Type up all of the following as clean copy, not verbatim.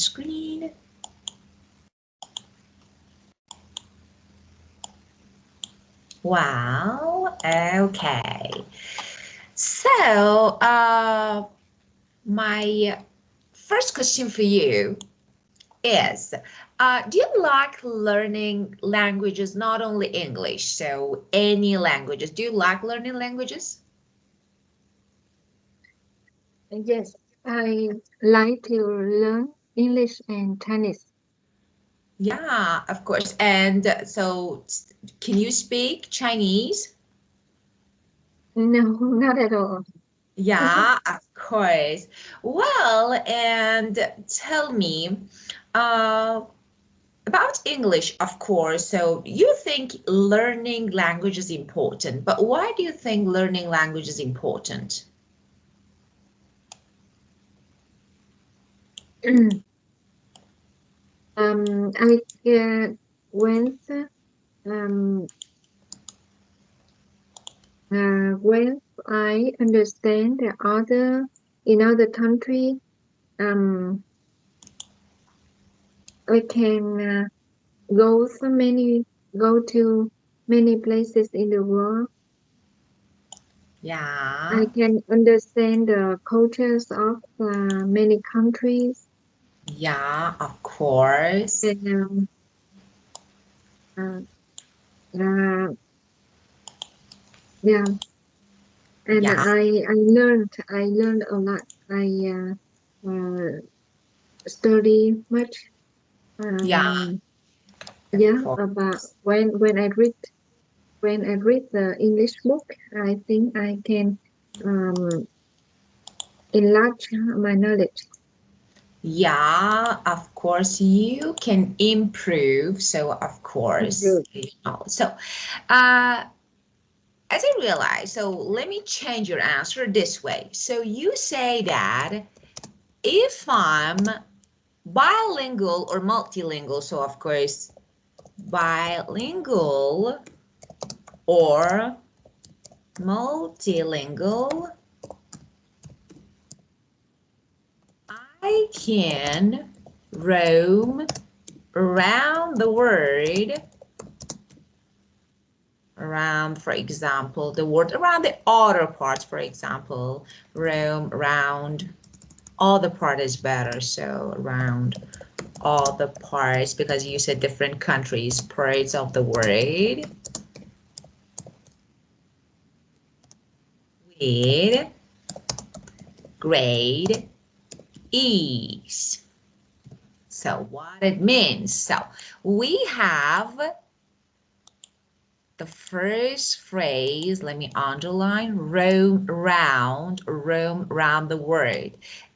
screen. Wow, okay. So, my first question for you is, do you like learning languages, not only English, so any languages? Do you like learning languages? Yes, I like to learn English and Chinese. Yeah, of course. And so can you speak Chinese? No, not at all. Yeah, of course. Well, and tell me, uh, about English, of course. So you think learning language is important, but why do you think learning language is important? I went um when I understand the other in other country, um, I can go to many places in the world. I Yeah, can understand the cultures of many countries, yeah, of course. and uh, uh, yeah, and Yeah, I learned a lot. I study much. yeah, Um, of yeah, course. about when I read the English book, I think I can um, enlarge my knowledge. Yeah, of course, you can improve. So, of course, Good. So, uh, as I realize, so let me change your answer this way. So, you say that if I'm bilingual or multilingual, so of course, bilingual or multilingual, I can roam around the world, around, for example, the word around the other parts, for example, roam around, all the part is better, so around all the parts, because you said different countries, parts of the world, with great ease. So what it means, so we have the first phrase, let me underline, roam around the world,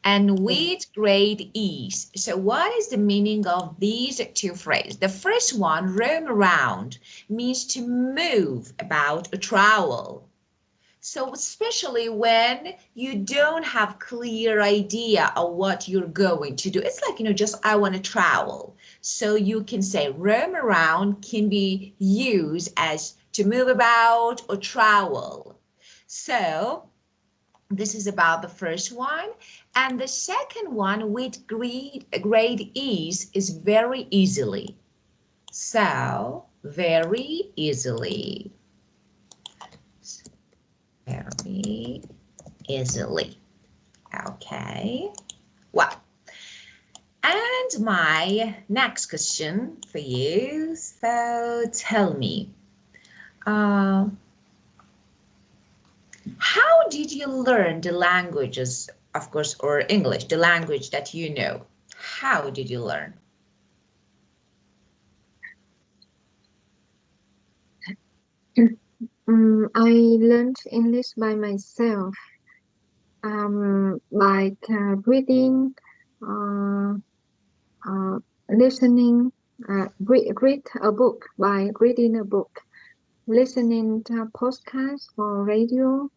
and with great ease. So what is the meaning of these two phrases? The first one, roam around, means to move about or travel. So especially when you don't have clear idea of what you're going to do. It's like, just I want to travel. So you can say roam around can be used as to move about or travel. So this is about the first one. And the second one, with great ease, is very easily. So very easily. Very easily. Okay. Well, and my next question for you. So tell me, uh, how did you learn the languages, of course, or English, the language that you know? How did you learn? I learned English by myself, by reading, uh, uh, listening, read a book by reading a book, listening to podcasts or radio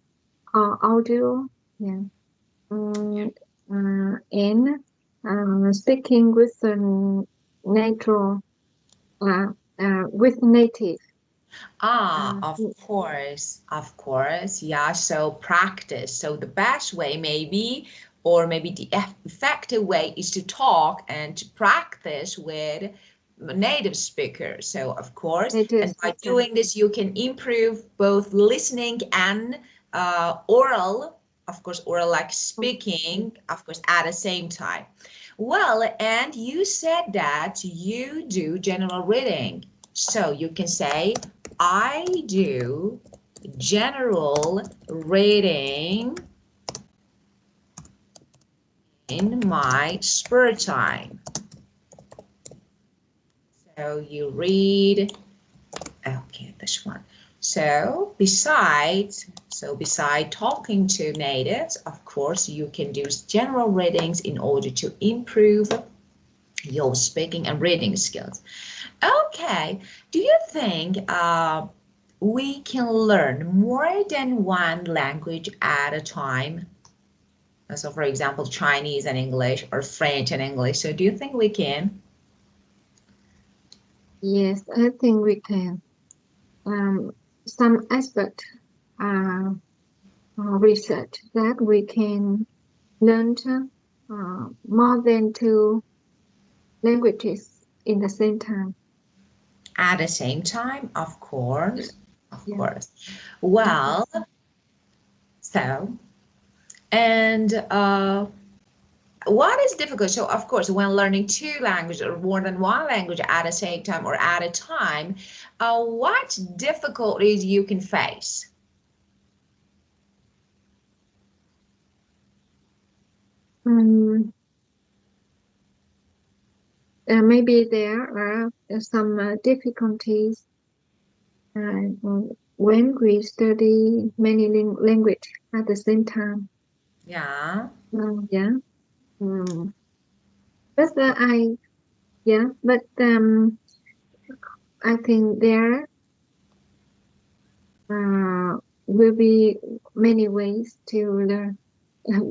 or audio, yeah, um, and speaking with natural, uh, with native. Ah, Uh, of course, yeah. So practice. So the best way maybe, or maybe the effective way is to talk and to practice with native speakers. So of course, native and by speaker. doing this, you can improve both listening and oral, of course, oral like speaking, of course, at the same time. Well, and you said that you do general reading. So you can say, I do general reading in my spare time. So you read, okay, this one. So besides talking to natives, of course, you can do general readings in order to improve your speaking and reading skills. Okay, do you think we can learn more than one language at a time? So for example, Chinese and English or French and English. So do you think we can? Yes, I think we can. Some aspect research that we can learn more than two languages in the same time. At the same time, of Yeah. course, of Yeah. course. Okay. Well, so, and what is difficult? So, of course, when learning two languages or more than one language at the same time or at a time, what difficulties you can face? Um, Maybe there are some difficulties when we study many language at the same time. Yeah, Yeah. Um, but I think there will be many ways to learn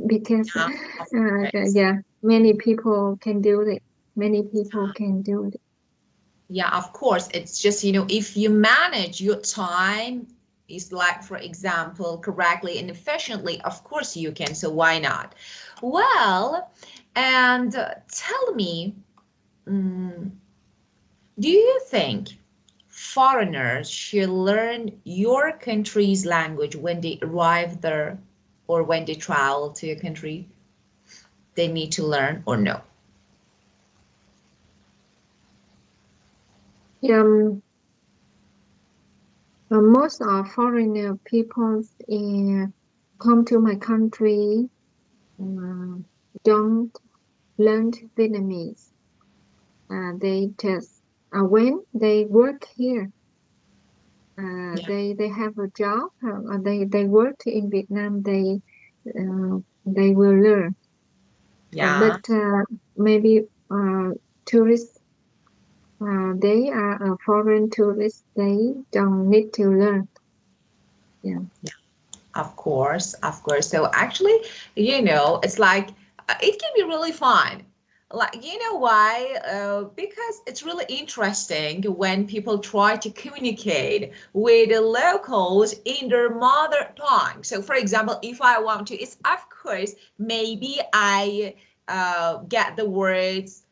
because yeah, of course. yeah, many people can do it. Many people can do it. Yeah, of course. It's just, if you manage your time, is like, for example, correctly and efficiently, of course you can. So why not? Well, and tell me, mm, do you think foreigners should learn your country's language when they arrive there or when they travel to your country? They need to learn or no? Um, Most of foreigner peoples come to my country uh, don't learn Vietnamese. They just when they work here, Yeah. they have a job. They work in Vietnam. They will learn. Yeah. But maybe tourists. They are a foreign tourists. They don't need to learn. Yeah. Of course, of course. So actually, it's like it can be really fun. Like, you know why? Because it's really interesting when people try to communicate with the locals in their mother tongue. So, for example, if I want to, it's of course, maybe I get the words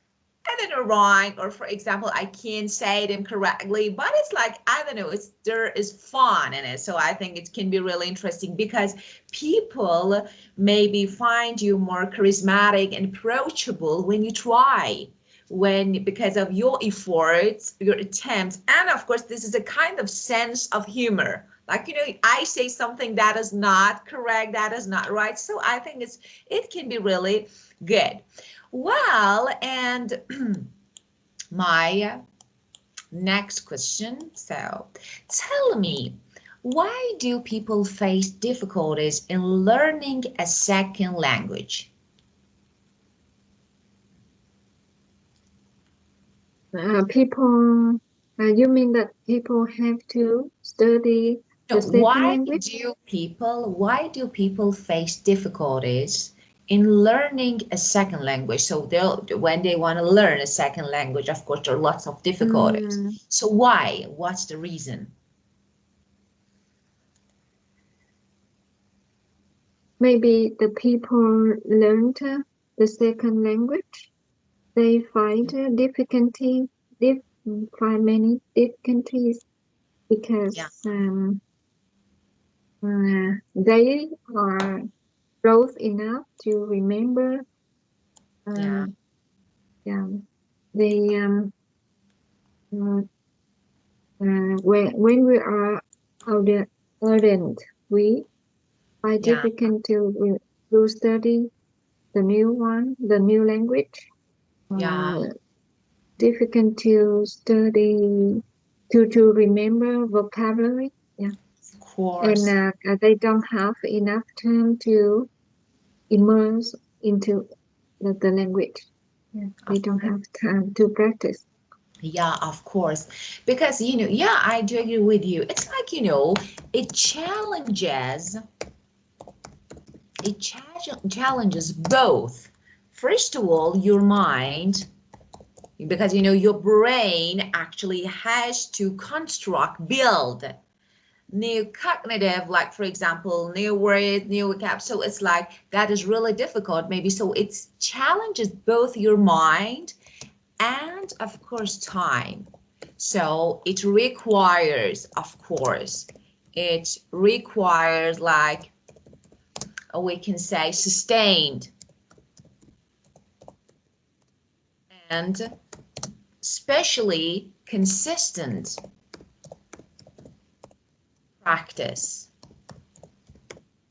I don't know, wrong, or for example, I can't say them correctly, but it's like, I don't know, there is fun in it. So I think it can be really interesting because people maybe find you more charismatic and approachable when you try, because of your efforts, your attempts, and of course, this is a kind of sense of humor. Like, I say something that is not correct, that is not right. So I think it can be really good. Well, and my next question. So tell me, why do people face difficulties in learning a second language? People, you mean that people have to study So the second language? why do people face difficulties in learning a second language? So when they want to learn a second language, of course, there are lots of difficulties. Mm, So why? What's the reason? maybe the people learned the second language. They find difficulty, find many difficulties Yeah, because they are growth enough to remember. yeah, Yeah, they uh, when we are adult, we find yeah, difficult to study the new one, the new language. yeah, Uh, Difficult to study to remember vocabulary. Yeah, of and course. they don't have enough time to immerse into the language. Yeah, they Of don't course. have time to practice. Yeah, of course. Because, yeah, I do agree with you. It's like, it challenges, it challenges both. First of all, your mind, because, your brain actually has to construct, build new cognitive, like for example, new words, new vocab. So it's like that is really difficult, maybe. So it challenges both your mind and of course time. So it requires, of course, it requires like we can say sustained and especially consistent practice.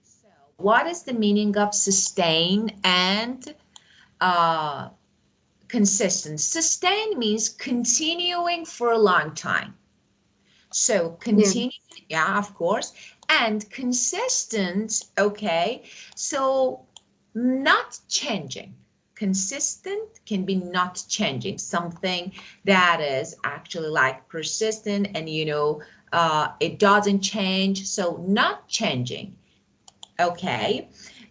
So what is the meaning of sustain and uh, consistent? Sustain means continuing for a long time. So Yeah, continue, yeah, of course, and consistent, okay. So not changing. Consistent can be not changing, something that is actually like persistent and it doesn't change. So not changing, okay,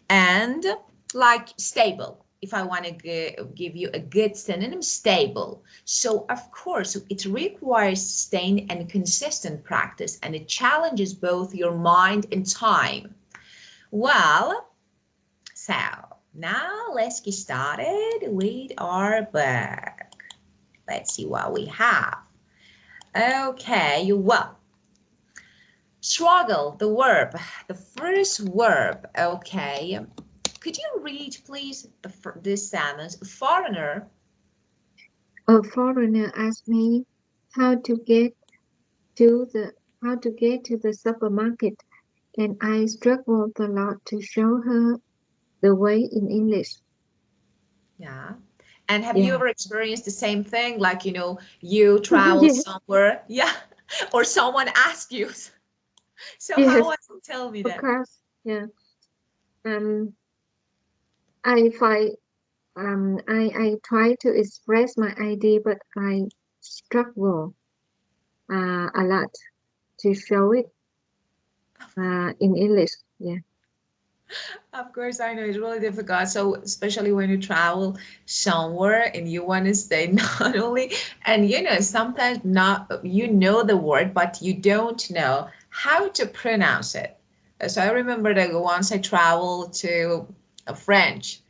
and like stable. If I want to give you a good synonym, stable. So of course it requires sustained and consistent practice, and it challenges both your mind and time. Well, so now let's get started with our book. Let's see what we have. Okay, well, struggle, the verb, the first verb, okay. Could you read, please, this sentence? Foreigner. a foreigner asked me how to get to the how to get to the supermarket, and I struggled a lot to show her the way in English. Yeah. And have you Yeah, ever experienced the same thing? Like, you travel yes, somewhere, yeah, or someone asked you. So how yes, was it? Tell me of that. course. Yeah. Um, I find I try to express my idea, but I struggle a lot to show it in English. Yeah. Of course, I know it's really difficult. So, especially when you travel somewhere and you want to stay not only, and sometimes not, the word, but you don't know how to pronounce it. So, I remember that once I traveled to French,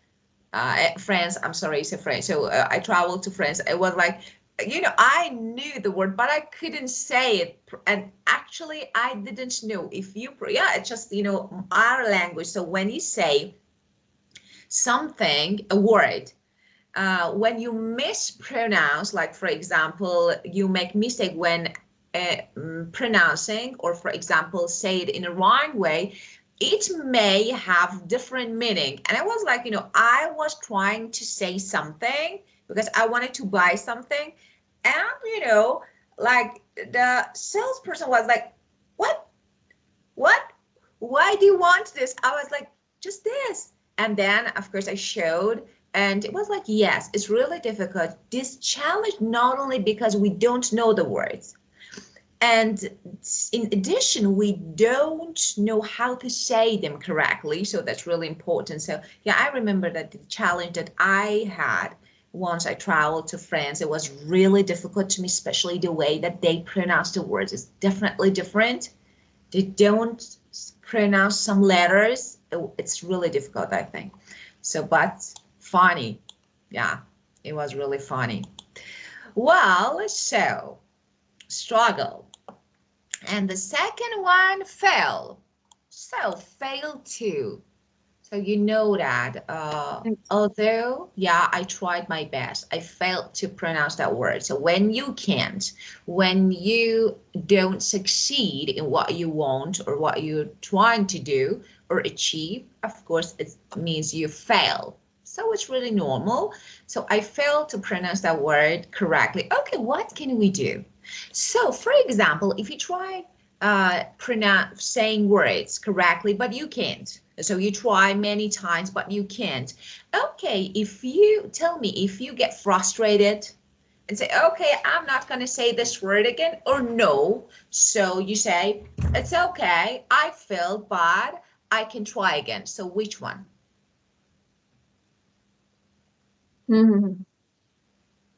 France, I'm sorry, it's a French. So I traveled to France. It was like, I knew the word, but I couldn't say it. And actually, I didn't know if yeah, it's just, our language. So when you say something, a word, when you mispronounce, like for example, you make mistake when pronouncing, or for example, say it in a wrong way, it may have different meaning. And I was like, I was trying to say something because I wanted to buy something, and like the salesperson was like, what, what, why do you want this? I was like, just this. And then of course I showed, and it was like, yes, it's really difficult, this challenge, not only because we don't know the words, and in addition we don't know how to say them correctly, so that's really important. So yeah, I remember that the challenge that I had once I traveled to France, it was really difficult to me, especially the way that they pronounce the words is definitely different. They don't pronounce some letters it's really difficult, I think. So, but funny. Yeah, it was really funny. Well, so struggle. And the second one, fail. So fail too. So you know that although, yeah, I tried my best, I failed to pronounce that word. So when you can't, when you don't succeed in what you want or what you're trying to do or achieve, of course, it means you fail. So it's really normal. So I failed to pronounce that word correctly. Okay, what can we do? So for example, if you try pronounce saying words correctly, but you can't. So you try many times, but you can't. Okay, if you tell me if you get frustrated and say, okay, I'm not going to say this word again, or no. So you say, it's okay, I failed, but I can try again. So which one?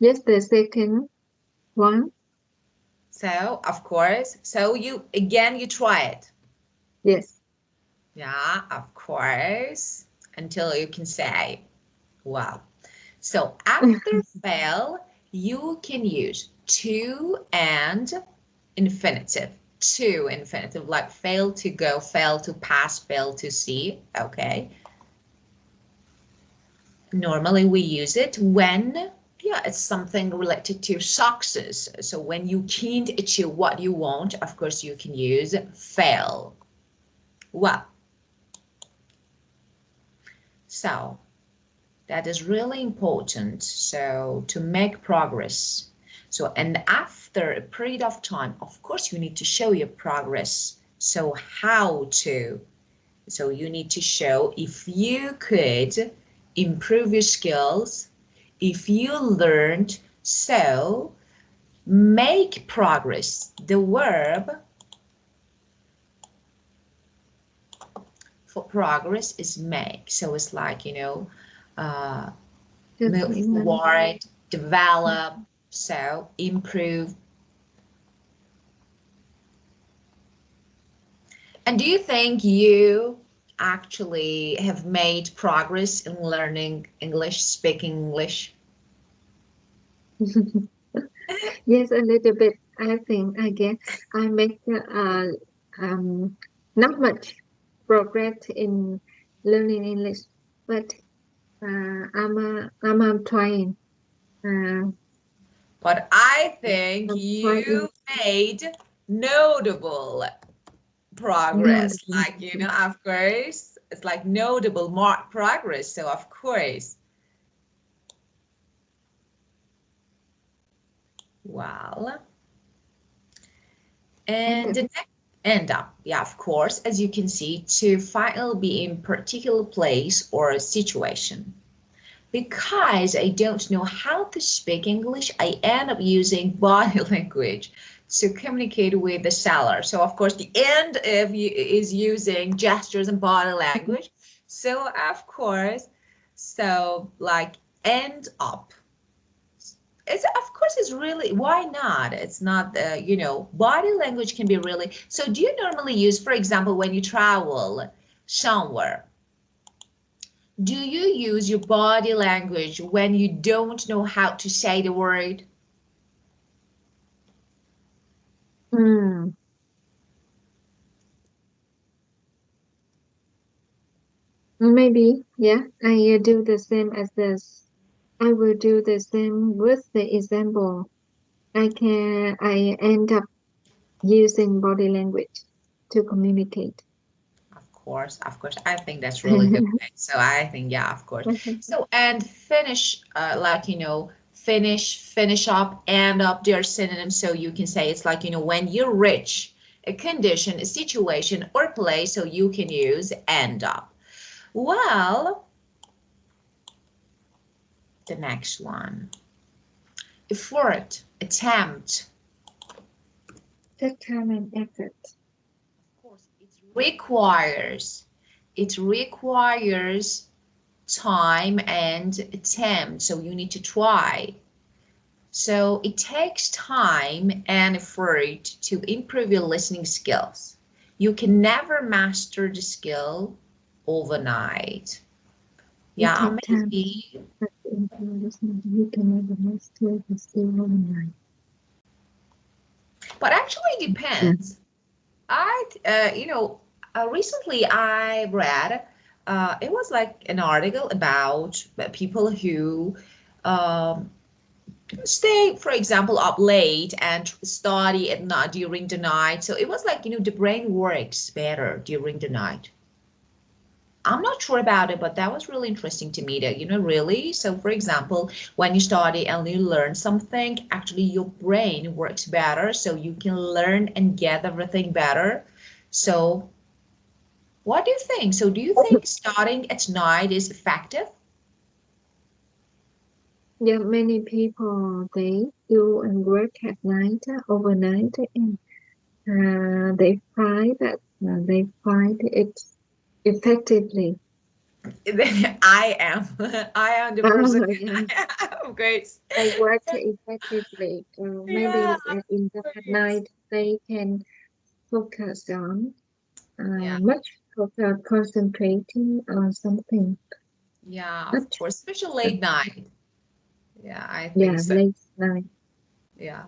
Yes, the second one. So, of course, so you, again, you try it. Yes. Yeah, of course, until you can say, wow. So after fail, you can use to and infinitive. To infinitive, like fail to go, fail to pass, fail to see. Okay. Normally we use it when, yeah, it's something related to success. So when you can't achieve what you want, of course, you can use fail. Well, so that is really important. So to make progress. So, and after a period of time, of course, you need to show your progress. So how to? So you need to show if you could improve your skills, if you learned. So make progress. The verb for progress is make. So it's like, uh, Just move remember. forward, develop, so improve. And do you think you actually have made progress in learning English, speaking English? Yes, a little bit. I think I guess I make um not much progress in learning English, but I'm trying. Uh, But I think I'm trying. you made notable No, progress. Like, of course, it's like notable mark progress. So of course, well, and and the next end up, yeah, of course, as you can see, to finally be in particular place or a situation. Because I don't know how to speak English, I end up using body language to communicate with the seller. So of course, the end of is using gestures and body language. So of course, so like end up. It's of course it's really, why not? It's not body language can be really. So do you normally use, for example, when you travel somewhere? Do you use your body language when you don't know how to say the word? mm, maybe yeah. I do the same as this. I will do the same with the example. I end up using body language to communicate. Of course, I think that's really good. So I think, yeah, of course. So, and finish, like, finish up, end up, they're synonyms. So you can say it's like, when you reach a condition, a situation, or place, so you can use end up. Well, the next one, effort, attempt. Take time and effort. Of course, it requires time and attempt, so you need to try. So it takes time and effort to improve your listening skills. You can never master the skill overnight. It Yeah, takes time, maybe. but in listening, you can never master the skill overnight. But actually it Yeah. depends. Recently I read, it was like an article about people who um, stay, for example, up late and study at night during the night. So it was like, the brain works better during the night. I'm not sure about it, but that was really interesting to me that, really. So, for example, when you study and you learn something, actually your brain works better. So you can learn and get everything better. So, what do you think? So, do you think studying at night is effective? Yeah, many people they do and work at night, overnight, and they find it effectively. I am. I am the person. Yeah, Of course. they work effectively. Yeah. Maybe in the at night they can focus on Yeah. much focus concentrating on something. Yeah, of Much, course, especially uh, late night. Yeah, I think yeah, so. late night. Yeah.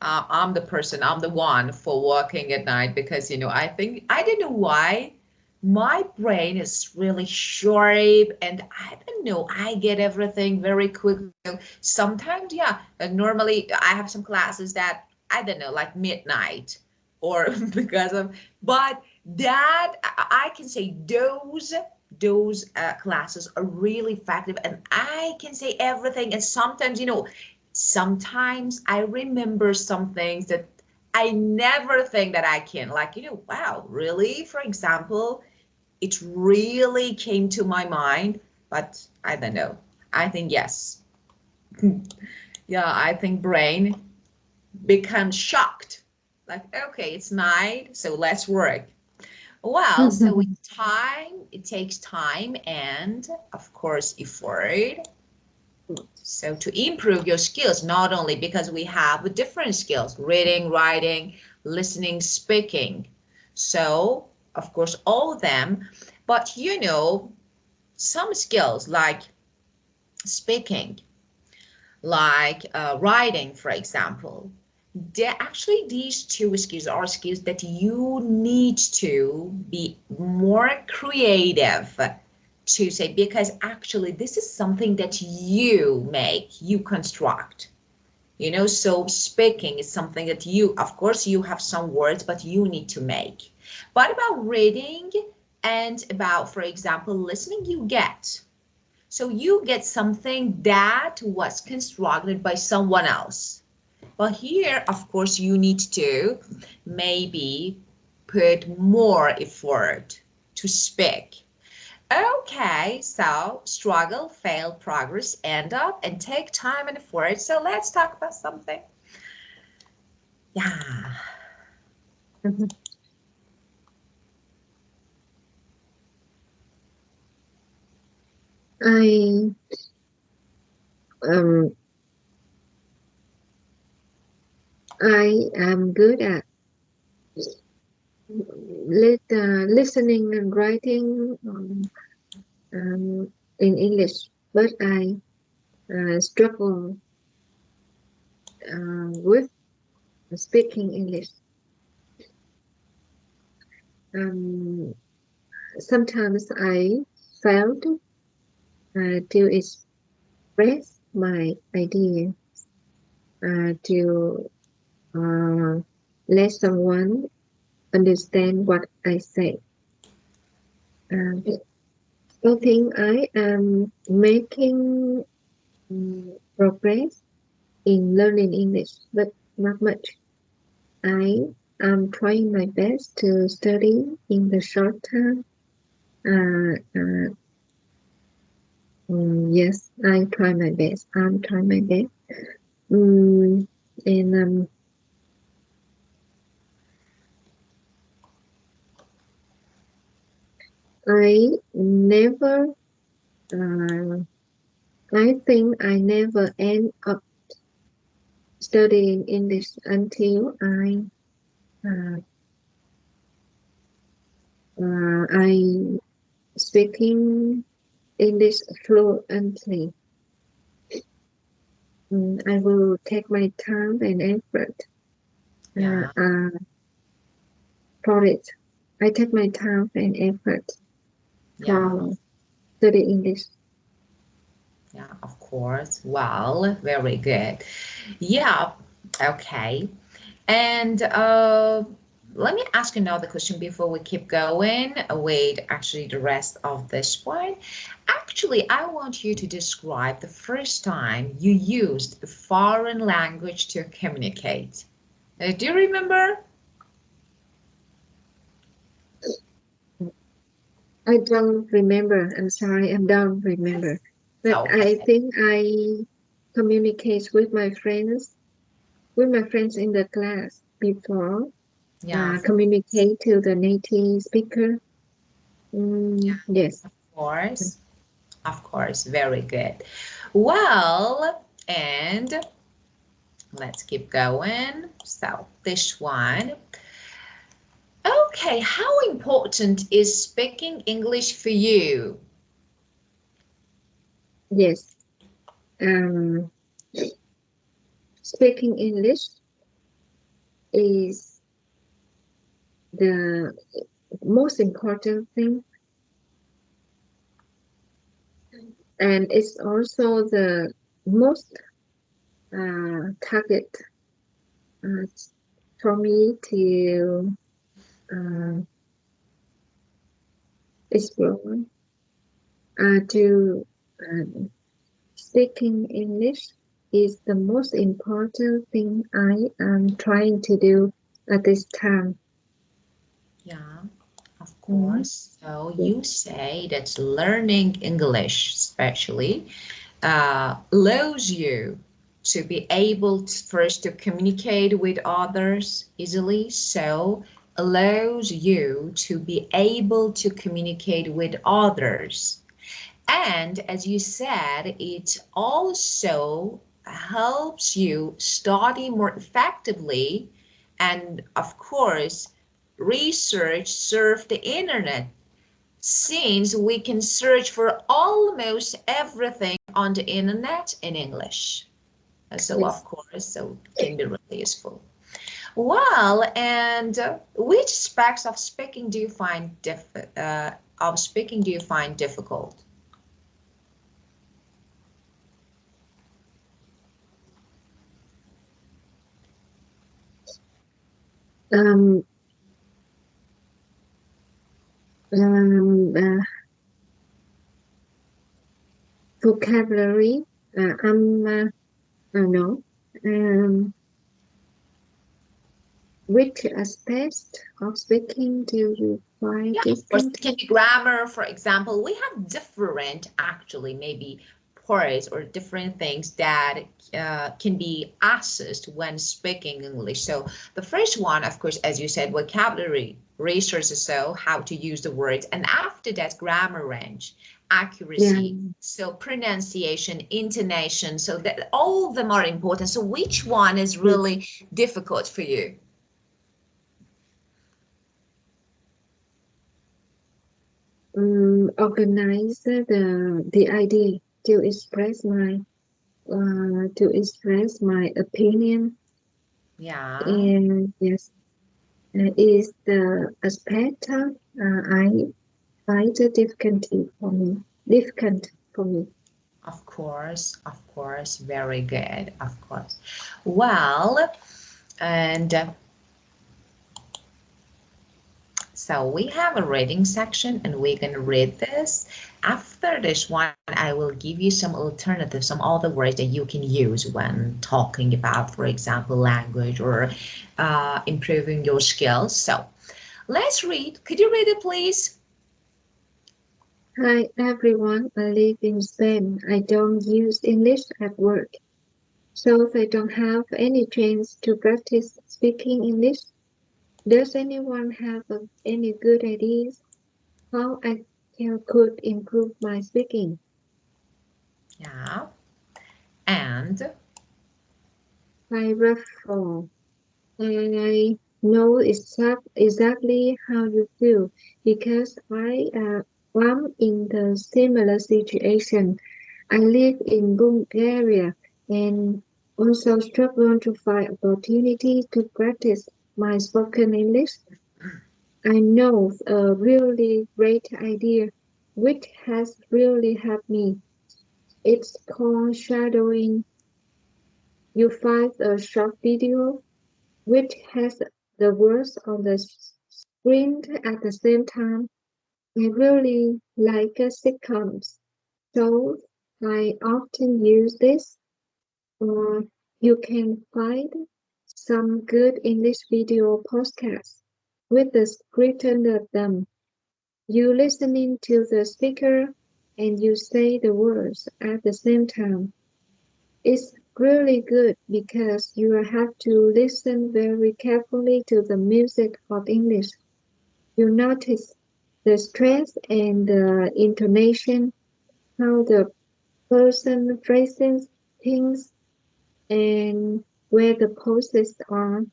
I'm the person, I'm the one for working at night because, I think, I don't know why my brain is really sharp and I don't know, I get everything very quickly. So sometimes, yeah, normally I have some classes that, I don't know, like midnight or because of, but that I can say those classes are really effective and I can say everything. And sometimes, sometimes I remember some things that I never think that I can. Like, wow, really? For example, it really came to my mind, but I don't know. I think yes. Yeah, I think brain becomes shocked. Like, okay, it's night, so let's work. Well, so it takes time and of course effort. So to improve your skills, not only because we have different skills, reading, writing, listening, speaking. So of course, all of them, but some skills like speaking, like writing, for example, these two skills are skills that you need to be more creative to say, because actually this is something that you construct. So speaking is something that of course you have some words, but you need to make. But about reading and about, for example, listening, you get something that was constructed by someone else. But here, of course, you need to maybe put more effort to speak. Okay, so struggle, fail, progress, end up, and take time and effort. So let's talk about something. Yeah. I um I am good at listening and writing in English, but I struggle with speaking English. Um, Sometimes I failed to express my idea to uh, let someone understand what I say. Uh, I think I am making progress in learning English, but not much. I am trying my best to study in the short term. Yes, I try my best. I'm trying my best. Mm, and I never, uh, I think I never end up studying English until I uh, I speaking English fluently. I will take my time and effort uh, Yeah, uh, for it. I take my time and effort yeah, for study English. yeah, of course. Well, very good. Yeah, okay. And let me ask another question before we keep going. Wait, actually, the rest of this one. Actually, I want you to describe the first time you used a foreign language to communicate. Do you remember? I don't remember. I'm sorry, I don't remember. But I Okay. think I communicate with my friends in the class before. Yeah, Communicate to the native speaker. Yes. of course. Of course. Very good. Well, and let's keep going. So this one. Okay, how important is speaking English for you? Yes. Um, Speaking English is the most important thing, and it's also the most target uh, for me to uh, explore. To Speaking English is the most important thing I am trying to do at this time. Yeah, of Mhm. course. So Yes. you say that learning English, especially, allows you to be able to first to communicate with others easily. So allows you to be able to communicate with others. And as you said, it also helps you study more effectively. And of course, research serve the internet since we can search for almost everything on the internet in English. So of Yes. course, so it can be really useful. Well, and which aspects of speaking do you find difficult? Um, um, uh, Vocabulary. No. Um, which aspect of speaking do you find Yeah, of course, difficult? it can be grammar, for example. We have different, actually, maybe words or different things that can be accessed when speaking English. So the first one, of course, as you said, vocabulary, resources, so how to use the words, and after that, grammar range, Yeah. accuracy, so pronunciation, intonation, so that all of them are important. So which one is Yes. really difficult for you? Organize the idea to express my opinion, Yeah. and yes, is the aspect I find a difficult for me. Of course, very good, of course. Well, and so we have a reading section and we're going to read this. After this one, I will give you some alternatives, some other words that you can use when talking about, for example, language or improving your skills. So let's read. Could you read it, please? Hi everyone, I live in Spain. I don't use English at work, so I don't have any chance to practice speaking English. Does anyone have any good ideas how could improve my speaking? Yeah. And Paragraph 4. know exactly how you feel because I'm in the similar situation. I live in Bulgaria and also struggle to find opportunity to practice my spoken English. I know a really great idea which has really helped me. It's called shadowing. You find a short video which has the words on the screen at the same time. I really like sitcoms, so I often use this. Or you can find some good English video podcasts with the script under them. You listening to the speaker and you say the words at the same time. It's really good because you have to listen very carefully to the music of English. You notice the stress and the intonation, how the person phrases things, and where the pauses are.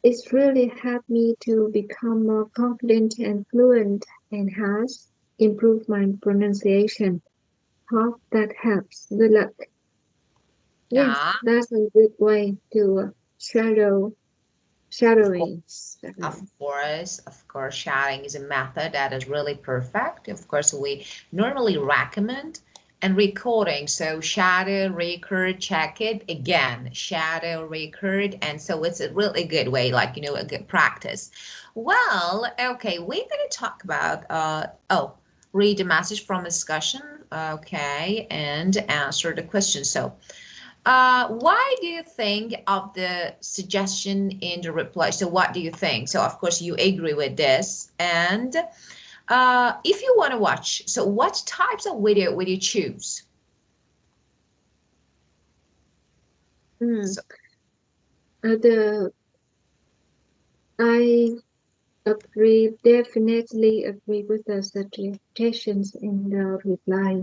It's really helped me to become more confident and fluent and has improved my pronunciation. Hope that helps. Good luck. Yes, Yeah, that's a good way to of shadowing. course. Of Shadowing. course, of course, shadowing is a method that is really perfect. Of course, we normally recommend and recording. So shadow, record, check it again, shadow, record. And so it's a really good way, like, a good practice. Well, okay, we're going to talk about, read a message from discussion. Okay, and answer the question. So, why do you think of the suggestion in the reply? So what do you think? So of course you agree with this. And if you want to watch, so what types of video would you choose? Mm. So The I definitely agree with the suggestions in the reply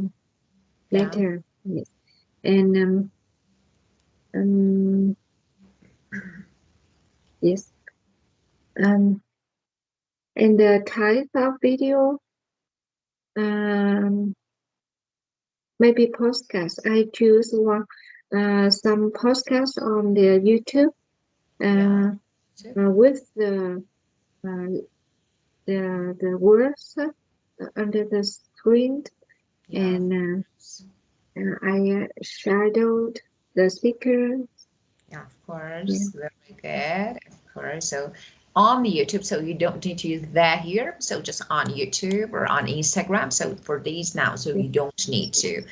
yeah, letter. Yes. And um, yes. Um, and the type of video, um, maybe podcast. I choose one, some podcast on the YouTube, yeah, uh, with uh, the words under the screen, yeah, and I shadowed the speaker. yeah, of Yeah, course. Very good. Of course. So on the YouTube, so you don't need to use that here. So just on YouTube or on Instagram. So for these now, so yeah, you don't need to.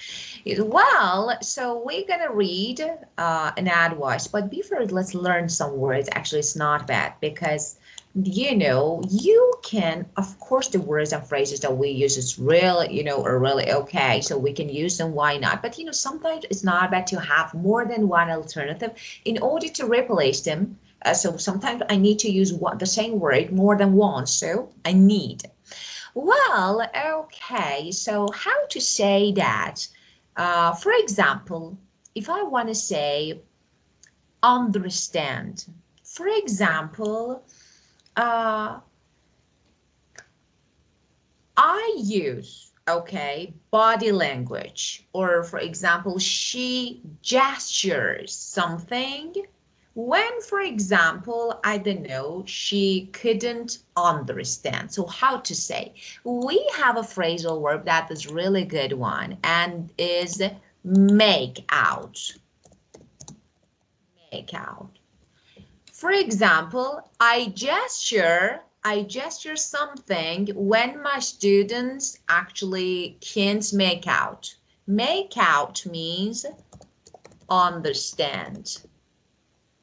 Well, so we're gonna read an advice, but before let's learn some words. Actually, it's not bad because you can, of course, the words and phrases that we use is really, are really okay. So we can use them, why not? But sometimes it's not bad to have more than one alternative in order to replace them. So sometimes I need to use the same word more than once. So I need. Well, okay. So how to say that? For example, if I want to say understand, for example, uh, I use, okay, body language, or for example, she gestures something when, for example, I don't know, she couldn't understand. So how to say? We have a phrasal verb that is really good one and is make out. Make out. For example, I gesture something when my students actually can't make out. Make out means understand.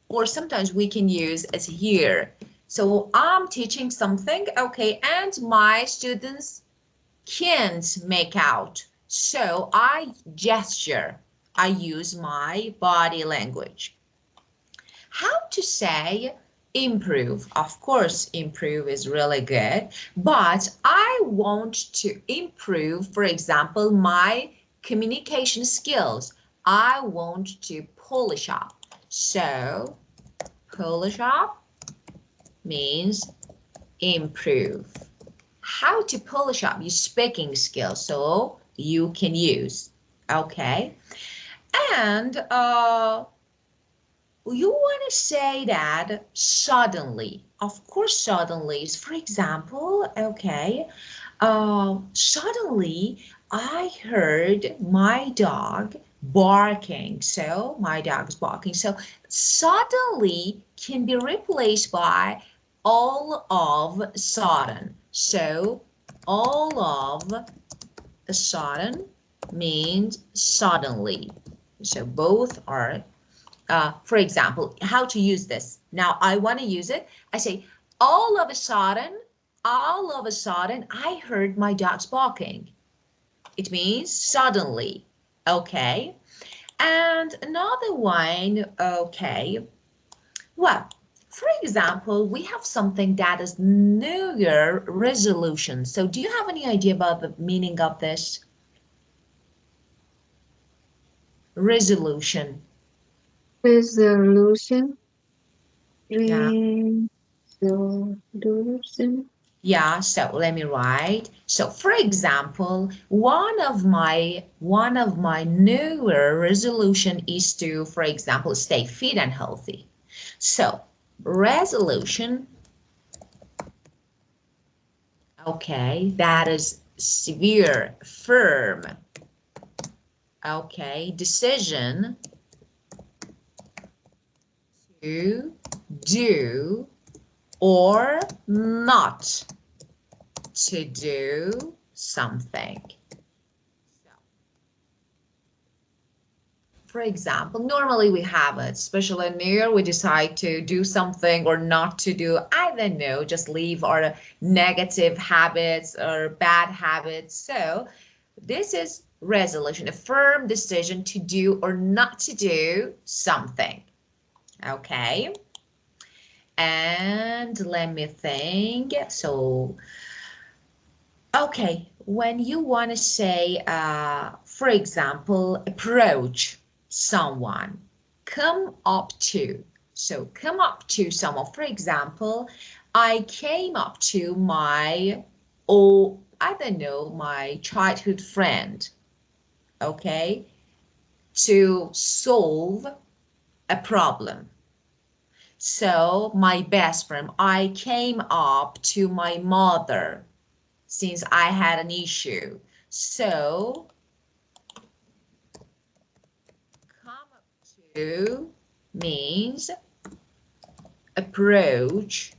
Or sometimes we can use as hear. So I'm teaching something, okay, and my students can't make out. So I gesture. I use my body language. How to say improve? Of course, improve is really good, but I want to improve, for example, my communication skills. I want to polish up. So, polish up. means improve. How to polish up your speaking skills so you can use. Okay. And you want to say that suddenly. Of course, suddenly is, for example, okay, suddenly I heard my dog barking. So my dog is barking. So suddenly can be replaced by all of a sudden. So all of a sudden means suddenly. So both are for example, how to use this. Now I want to use it. I say, all of a sudden, I heard my dogs barking. It means suddenly. Okay. And another one, okay. Well, for example, we have something that is New Year resolution. So do you have any idea about the meaning of this? Resolution. Resolution. Yeah. Resolution. Yeah, so let me write. So for example, one of my newer resolution is to, for example, stay fit and healthy. So resolution, okay, that is severe, firm. Okay, decision to do or not to do something. For example, normally we have it, especially in New Year, we decide to do something or not to do, I don't know, just leave our negative habits or bad habits. So this is resolution, a firm decision to do or not to do something. Okay. And let me think. So, okay, when you want to say, for example, approach someone, come up to. So come up to someone. For example, I came up to my, or I don't know, my childhood friend, okay, to solve a problem. So my best friend, I came up to my mother since I had an issue. So come up to means approach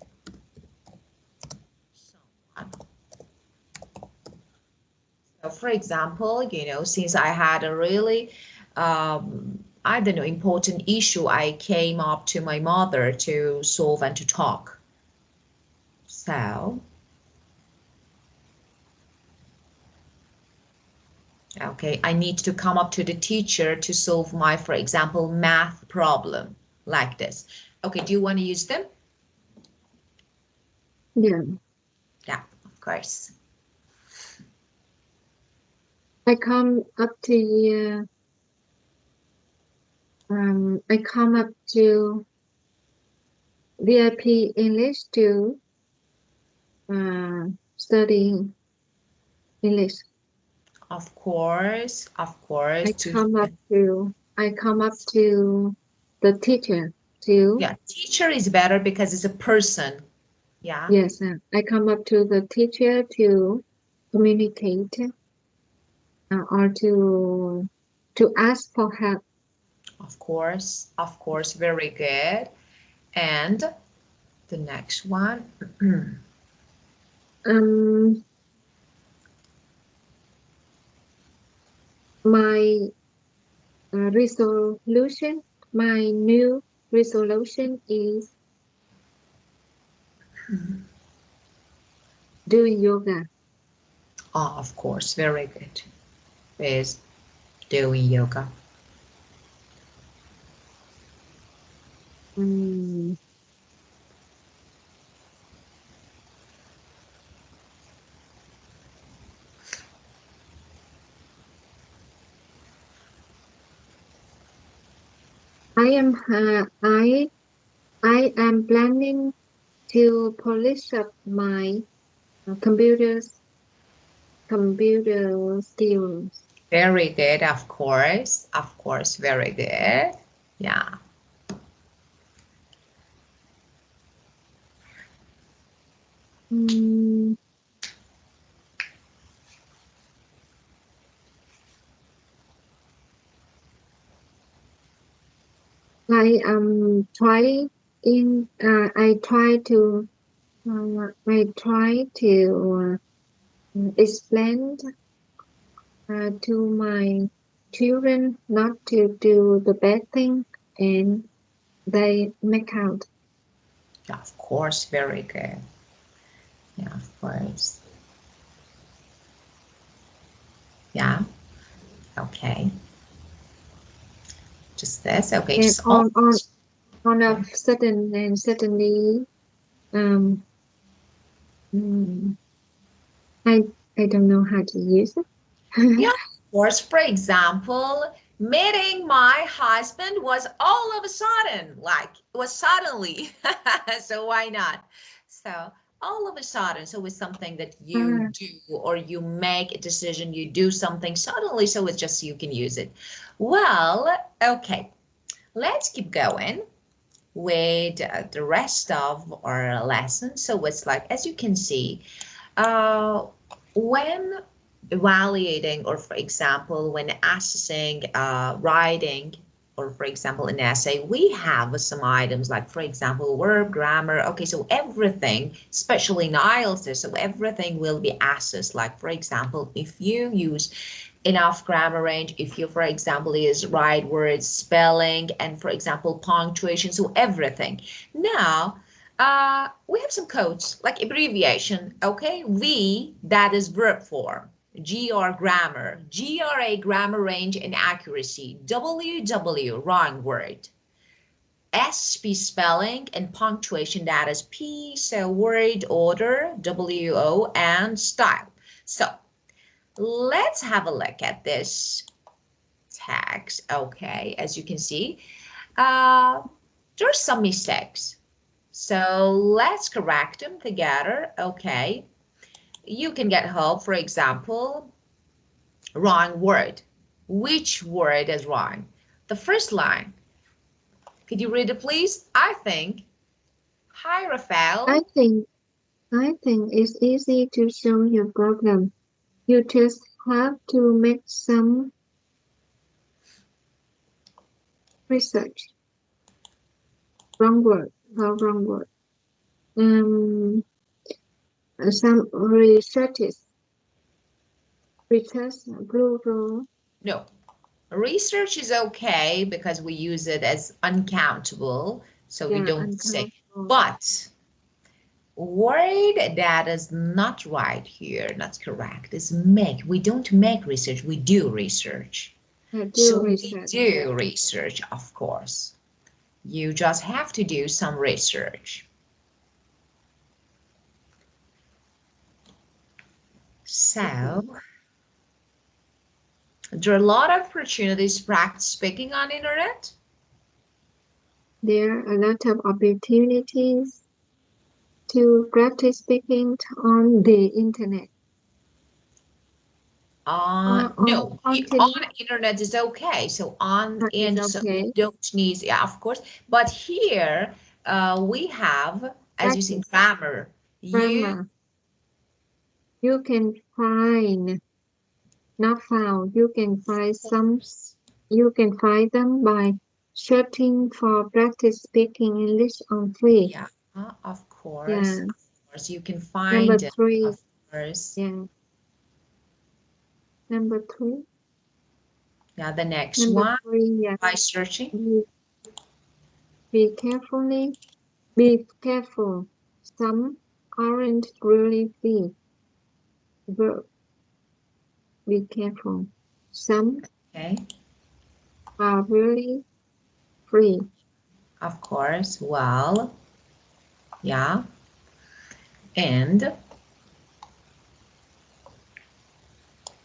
someone. So for example, since I had a really, I don't know, important issue, I came up to my mother to solve and to talk. So, okay, I need to come up to the teacher to solve my, for example, math problem like this. Okay, do you want to use them? Yeah. Yeah, of course. I come up to I come up to VIP English to study English. Of course, to, I come up to the teacher to yeah, teacher is better because it's a person. Yeah, yes, I come up to the teacher to communicate or to ask for help. of course, very good. And the next one, Um, my resolution, my new resolution is doing yoga. oh, of course, very good, is doing yoga. Um, I am planning to polish up my computer skills. Very good, of course. Of course, very good. Yeah. Mm, I am trying in. I try to explain to my children not to do the bad thing, and they make out. Yeah, of course, very good. Yeah, of course. Yeah, okay. Just this, okay, And just all. on a Yeah. sudden and suddenly, um, mm, I I don't know how to use it. Yeah, of course. For example, meeting my husband was all of a sudden, like it was suddenly. So why not? So all of a sudden, so it's something that you Ah, do or you make a decision, you do something suddenly, so it's just you can use it. Well, okay, let's keep going with the rest of our lesson. So it's like, as you can see, uh, when evaluating, or for example, when assessing writing, or for example, an essay, we have some items like, for example, verb, grammar. Okay, so everything, especially in IELTS, so everything will be assessed. Like, for example, if you use enough grammar range, if you, for example, use right words, spelling, and for example, punctuation, so everything. Now, we have some codes like abbreviation, okay? V, that is verb form. GR grammar, GRA grammar range and accuracy, WW wrong word, SP spelling and punctuation, that is P, so word order, WO, and style. So let's have a look at this text. Okay, as you can see, there's some mistakes. So let's correct them together. Okay, you can get help. For example, wrong word. Which word is wrong? The first line. Could you read it, please? I think. Hi, I Rafael. think I think it's easy to show your problem. You just have to make some research. Wrong word. Wrong word. Um, some researches. Research plural. No, research is okay because we use it as uncountable, so we Yeah, don't say. uncountable. But word that is not right here, not correct, is make. We don't make research, we do research. Do So we research. Yeah. do research, of course. You just have to do some research. So there are a lot of opportunities to practice speaking on internet. There are a lot of opportunities to practice speaking on the internet. No, On on internet is okay. So on is and so you okay. don't need, yeah, of course. But here we have, as you see, Practice grammar. You, grammar. You can find, not found. You can find of some. course, You can find them by searching for practice speaking English on free. yeah, Yeah. of course, you can Number find it, three. of course. Yeah. Number three. Yeah, the next Number one three. Yeah. by searching. Be, be carefully. Be careful. Some aren't really free. Verb. Be careful. Some Okay, are really free. of course. Well, yeah, and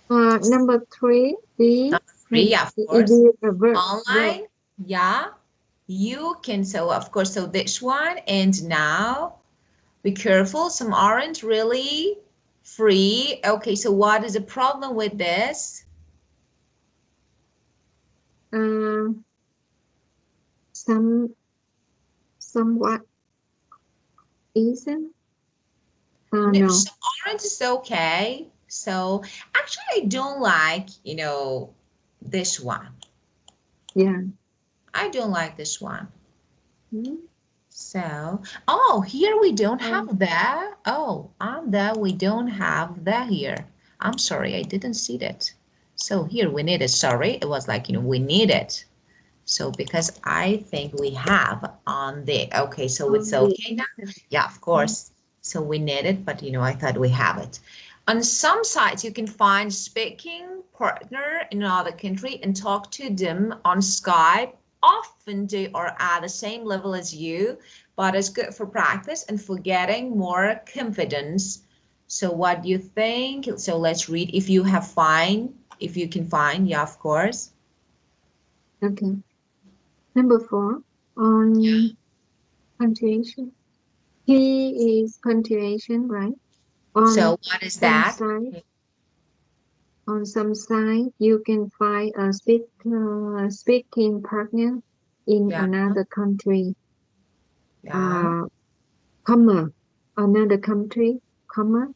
Number three. Be. number three, yeah, of It course. is a verb. Verb. Online, yeah, you can. So of course, so this one, and now Be careful, some aren't really free. Okay, so what is the problem with this? Uh, some somewhat isn't. No, No. some orange is okay. So actually, I don't like, this one. Yeah. I don't like this one. Mm. So, oh, here we don't Oh, have that. Oh, on that we don't have that here. I'm sorry, I didn't see that. So here we need it. Sorry, it was like, we need it. So because I think we have on the, okay, so it's on the okay now? inside. Yeah, of Mm. course. So we need it, but I thought we have it. On some sites, you can find speaking partner in another country and talk to them on Skype. Often they are at the same level as you, but it's good for practice and for getting more confidence. So what do you think? So let's read if you can find, yeah, of course. Okay. Number 4, on punctuation. He is punctuation, right? On So what is some that? side, on some side, you can find a speaking partner in Yeah, another country, yeah, uh, comma, another country, comma,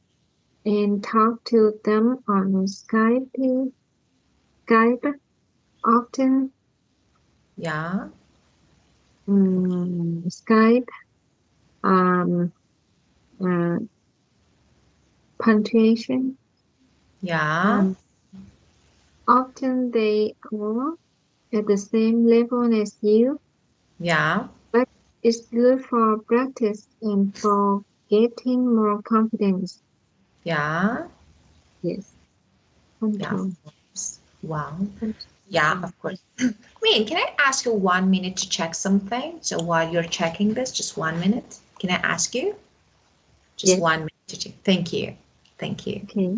and talk to them on Skype often. yeah, Skype, um, uh, punctuation. yeah, Um, Often they are at the same level as you, yeah, but it's good for practice and for getting more confidence. yeah, Yes, yeah, of control. course. Wow. Yeah, Control. of course. Queen, can I ask you 1 minute to check something? So while you're checking this, just 1 minute. Can I ask you? Just Yes, 1 minute to check. Thank you. Thank you. okay.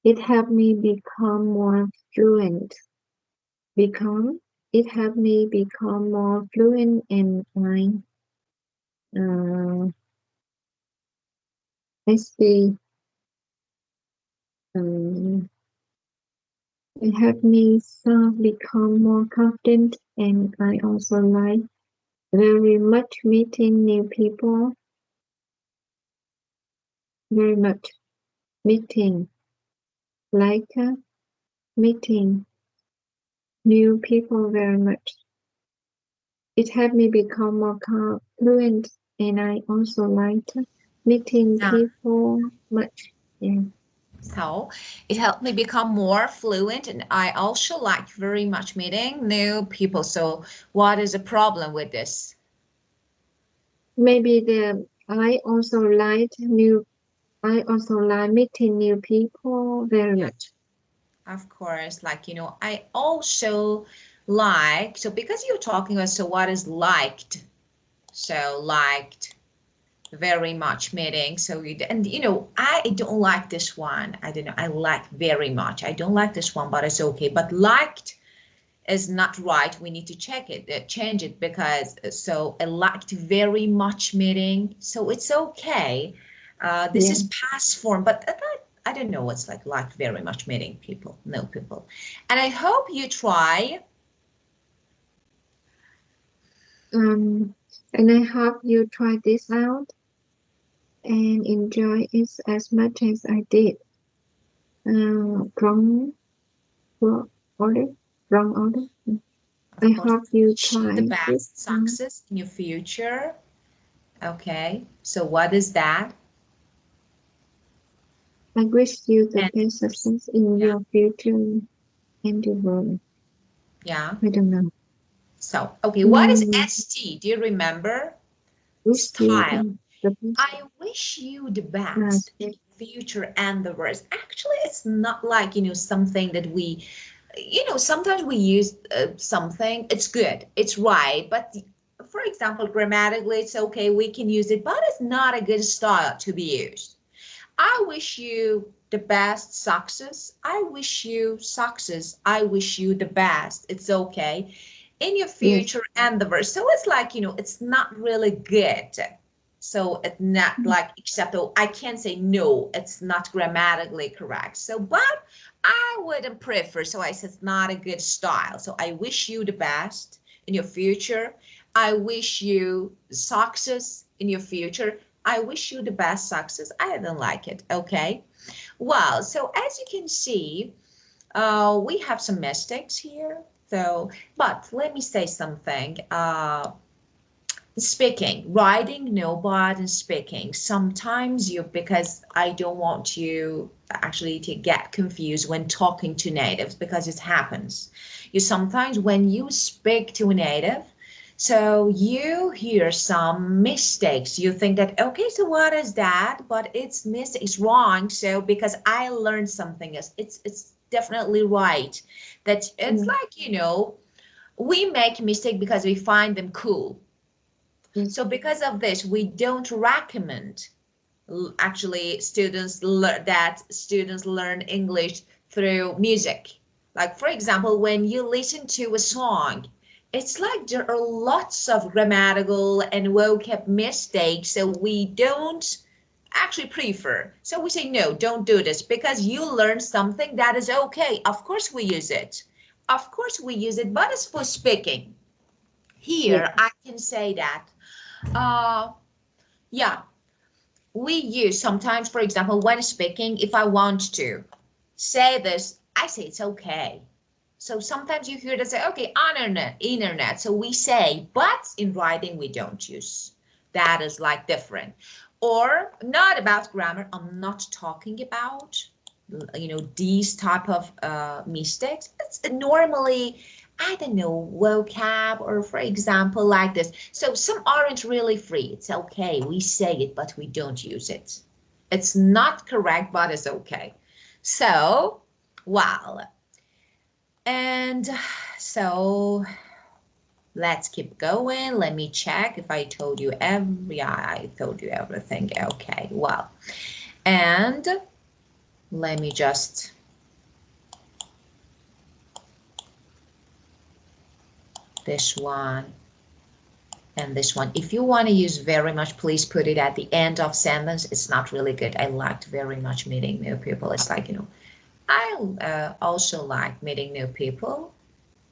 It helped me become more fluent. Become it helped me become more fluent in my SB. Um, it helped me become more confident, and I also like very much meeting new people. Very much meeting, like meeting new people very much. It helped me become more fluent, and I also liked meeting Yeah. people much. Yeah. So it helped me become more fluent, and I also like very much meeting new people. So what is the problem with this? Maybe the I also like meeting new people very Yeah. much. Of course, like, I also like, so because you're talking about, so what is liked? So liked very much meeting. So and I don't like this one. I don't know. I like very much. I don't like this one, but it's okay. But liked is not right. We need to check it, change it because so I liked very much meeting. So it's okay. This Yeah. is past form, but I don't know what's like very much meeting people, no people. And I hope you try. Um, and I hope you try this out and enjoy it as much as I did. From order, wrong order. Of I course, hope you wish you the try this best out. success in your future. Okay, so what is that? I wish you the And best success in yeah, your future endeavor. yeah. I don't know. So, okay, what is Mm, ST? Do you remember? wish you Style. the best. I wish you the best in Okay. the future and the worst. Actually, it's not like, something that we, sometimes we use something, it's good, it's right, but for example, grammatically, it's okay, we can use it, but it's not a good style to be used. I wish you the best success. I wish you success. I wish you the best. It's okay. in your Yes. future and the verb. So it's like, it's not really good. So it's not like acceptable. I can't say no, it's not grammatically correct. So, but I wouldn't prefer. So I said it's not a good style. So I wish you the best in your future. I wish you success in your future. I wish you the best success. I don't like it. Okay. Well, so as you can see, we have some mistakes here. So, but let me say something. Speaking, writing, no, but in speaking, sometimes because I don't want you actually to get confused when talking to natives, because it happens. You sometimes when you speak to a native, so you hear some mistakes. You think that, okay, so what is that? But it's wrong. So because I learned something else, it's definitely right. That it's Mm, like, we make mistake because we find them cool. yes. So because of this, we don't recommend actually students learn English through music. Like for example, when you listen to a song, it's like there are lots of grammatical and vocab mistakes, so we don't actually prefer. So we say, no, don't do this because you learn something that is okay. Of course we use it. Of course we use it, but it's for speaking. Yes. Here, I can say that uh, yeah, we use sometimes, for example, when speaking, if I want to say this, I say it's okay. So sometimes you hear that say, okay, internet. So we say, but in writing we don't use. That is like different. Or not about grammar. I'm not talking about, these type of mistakes. It's normally, I don't know, vocab or for example, like this. So some aren't really free. It's okay. We say it, but we don't use it. It's not correct, but it's okay. So, well, and so let's keep going. Let me check if I told you I told you everything. Okay, well, and let me just this one and this one. If you want to use very much, please put it at the end of sentence. It's not really good. I liked very much meeting new people. It's like, I also like meeting new people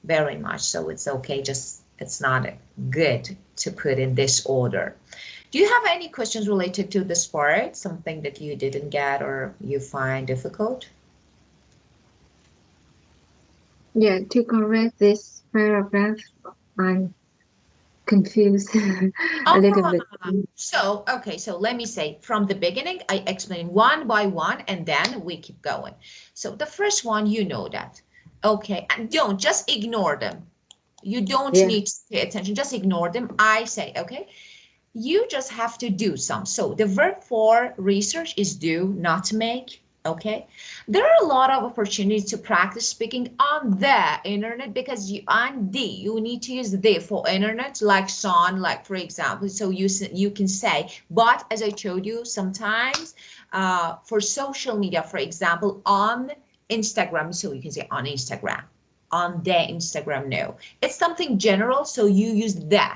very much. So it's okay. Just it's not good to put in this order. Do you have any questions related to this part? Something that you didn't get or you find difficult? Yeah, to correct this paragraph, I'm confused a little bit. So, okay, so let me say from the beginning, I explain one by one and then we keep going. So the first one, you know that. Okay, and don't just ignore them. You don't Yeah. need to pay attention, just ignore them. I say, okay, you just have to do some. So the verb for research is do, not make. Okay. There are a lot of opportunities to practice speaking on the internet because you need to use the for internet, like son, like for example. So you can say, but as I told you, sometimes for social media, for example, on Instagram, so you can say on Instagram, on the Instagram. No, it's something general, so you use the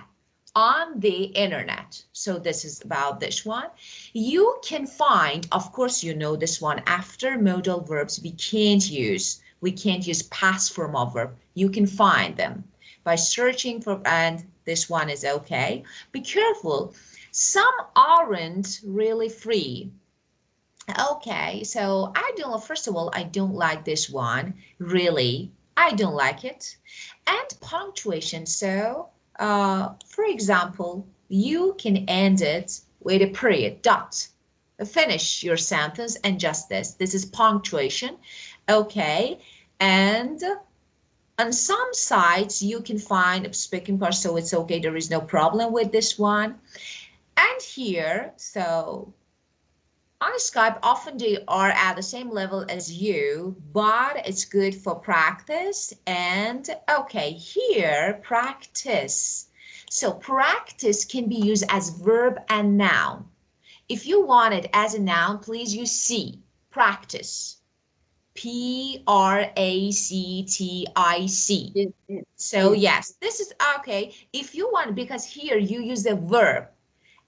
on the internet. So this is about this one. You can find, of course, you know this one, after modal verbs, we can't use past form of verb. You can find them by searching for, and this one is okay. Be careful. Some aren't really free. Okay, so first of all, I don't like this one, really. I don't like it. And punctuation, so for example, you can end it with a period, dot. Finish your sentence and just this. This is punctuation. Okay, and on some sites you can find speaking part, so it's okay. There is no problem with this one. And here, so on Skype, often they are at the same level as you, but it's good for practice. And okay, here, practice. So practice can be used as verb and noun. If you want it as a noun, please use C, practice. Practic. Yes, yes, So yes, yes, this is okay. If you want, because here you use a verb.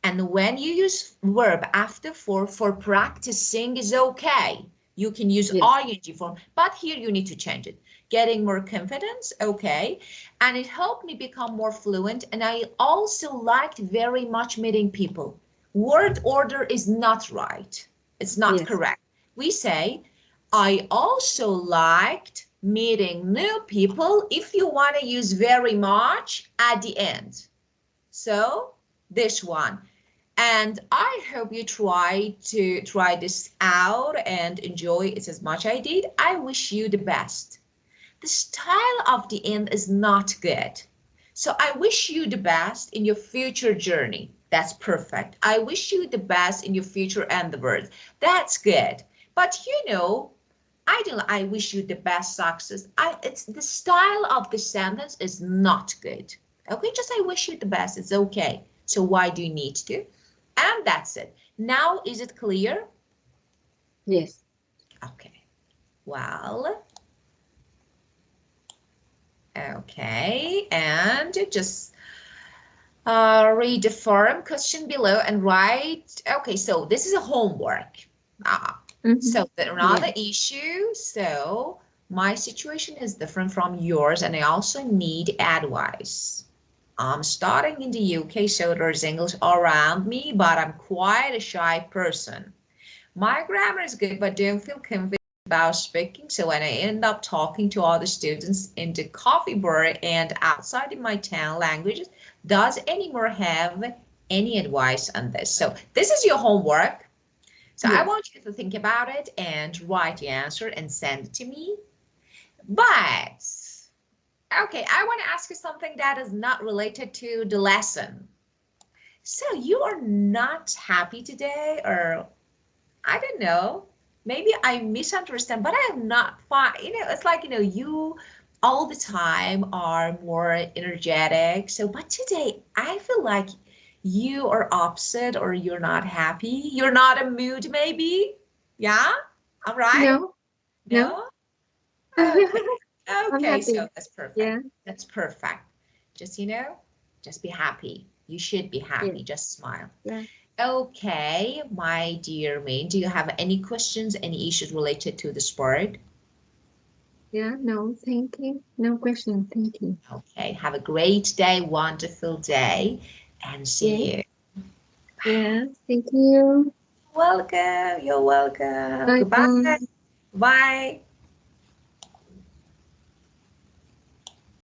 And when you use verb after for practicing is okay. You can use yes, ing form, but here you need to change it. Getting more confidence, okay. And it helped me become more fluent. And I also liked very much meeting people. Word order is not right. It's not yes, correct. We say, I also liked meeting new people if you want to use very much at the end. So this one. And I hope you try this out and enjoy it as much as I did. I wish you the best. The style of the end is not good. So I wish you the best in your future journey. That's perfect. I wish you the best in your future endeavors. That's good. But I wish you the best success. It's the style of the sentence is not good. Okay, just I wish you the best. It's okay. So why do you need to? And that's it. Now, is it clear? yes. Okay. Well, okay. And just read the forum question below and write. Okay, so this is a homework. Mm-hmm. So another Yes, issue. So my situation is different from yours, and I also need advice. I'm starting in the UK, so there's English around me, but I'm quite a shy person. My grammar is good, but don't feel confident about speaking. So when I end up talking to other students in the coffee bar and outside in my town languages, does anyone have any advice on this? So this is your homework. So I yes. want you to think about it and write the answer and send it to me. But, okay, I want to ask you something that is not related to the lesson. So you are not happy today, or I don't know. Maybe I misunderstand, but I am not fine. It's like, you all the time are more energetic. So, but today I feel like you are upset or you're not happy. You're not in mood, maybe. Yeah? All right? No, no. No? Okay. I'm Okay, so happy. that's perfect. Yeah, That's perfect. Just, just be happy. You should be yes, happy. Just smile. yeah, Okay, my dear May, do you have any questions, any issues related to the sport? yeah. No, thank you. No question. Thank you. Okay, have a great day, wonderful day, and Yes, see you. yeah. Thank you. Welcome, you're welcome. Bye Goodbye. bye. Bye.